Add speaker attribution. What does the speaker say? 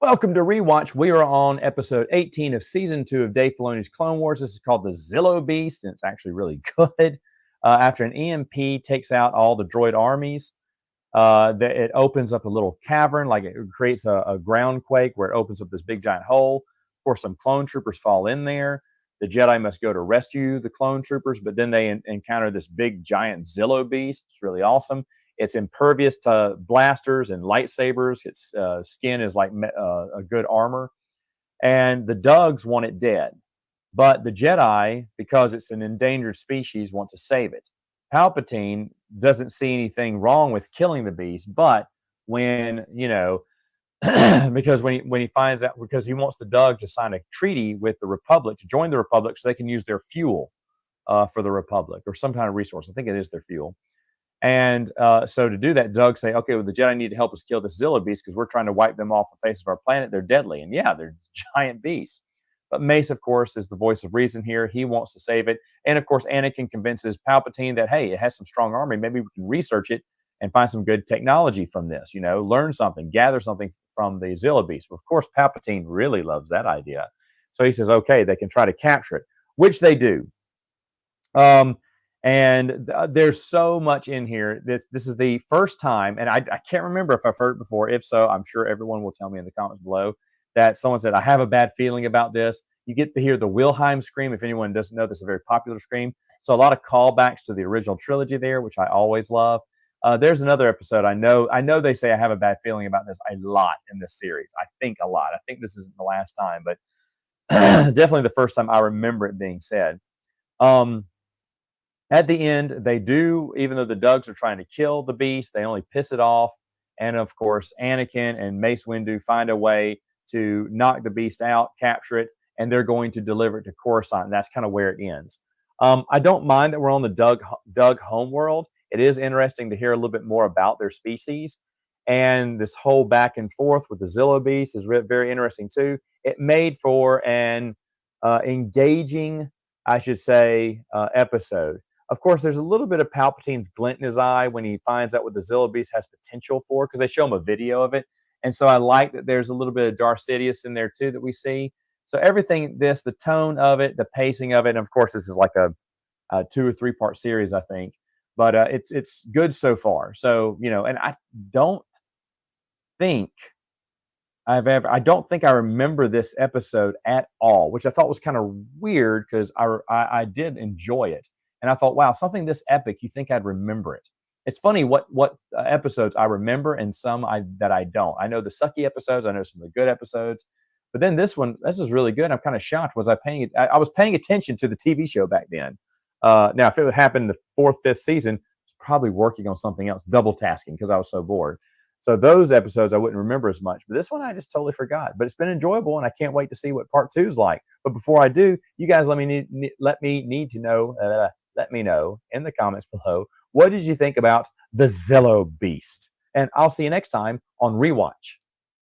Speaker 1: Welcome to Rewatch. We are on episode 18 of season 2 of Dave Filoni's Clone Wars. This is called the Zilo Beast, and it's actually really good. After an EMP takes out all the droid armies, it opens up a little cavern, like it creates a ground quake where it opens up this big giant hole. Of course, some clone troopers fall in there. The Jedi must go to rescue the clone troopers, but then they encounter this big giant Zilo Beast. It's really awesome. It's impervious to blasters and lightsabers. Its skin is like a good armor. And the Dugs want it dead. But the Jedi, because it's an endangered species, want to save it. Palpatine doesn't see anything wrong with killing the beast, but when, because when he finds out, because he wants the Dug to sign a treaty with the Republic, to join the Republic so they can use their fuel for the Republic, or some kind of resource. I think it is their fuel. And so to do that, Doug say, okay, well, the Jedi need to help us kill this Zilo Beast because we're trying to wipe them off the face of our planet. They're deadly. And yeah, they're giant beasts. But Mace, of course, is the voice of reason here. He wants to save it. And of course, Anakin convinces Palpatine that, hey, it has some strong armor. Maybe we can research it and find some good technology from this, learn something, gather something from the Zilo Beast. Well, of course, Palpatine really loves that idea. So he says, okay, they can try to capture it, which they do. And there's so much in here. This is the first time, and I can't remember if I've heard it before. If so, I'm sure everyone will tell me in the comments below that someone said, I have a bad feeling about this. You get to hear the Wilhelm scream. If anyone doesn't know, this is a very popular scream. So a lot of callbacks to the original trilogy there, which I always love. There's another episode. I know they say I have a bad feeling about this a lot in this series. I think a lot. I think this isn't the last time, but definitely the first time I remember it being said. At the end, they do, even though the Dugs are trying to kill the beast, they only piss it off. And of course, Anakin and Mace Windu find a way to knock the beast out, capture it, and they're going to deliver it to Coruscant. And that's kind of where it ends. I don't mind that we're on the Dug homeworld. It is interesting to hear a little bit more about their species. And this whole back and forth with the Zilo Beast is very interesting too. It made for an engaging, I should say, episode. Of course, there's a little bit of Palpatine's glint in his eye when he finds out what the Zilo Beast has potential for, because they show him a video of it. And so I like that there's a little bit of Darth Sidious in there too that we see. So everything, the tone of it, the pacing of it, and of course this is like a 2 or 3 part series, I think. But it's good so far. So, and I don't think I remember this episode at all, which I thought was kind of weird because I did enjoy it. And I thought, wow, something this epic, you think I'd remember it. It's funny what episodes I remember and some that I don't. I know the sucky episodes. I know some of the good episodes. But then this is really good. I'm kind of shocked. I was paying attention to the TV show back then. Now, if it would happen in the 4th, 5th season, I was probably working on something else, double tasking because I was so bored. So those episodes I wouldn't remember as much. But this one I just totally forgot. But it's been enjoyable, and I can't wait to see what part 2 is like. But before I do, you guys let me know in the comments below, what did you think about the Zilo Beast? And I'll see you next time on Rewatch.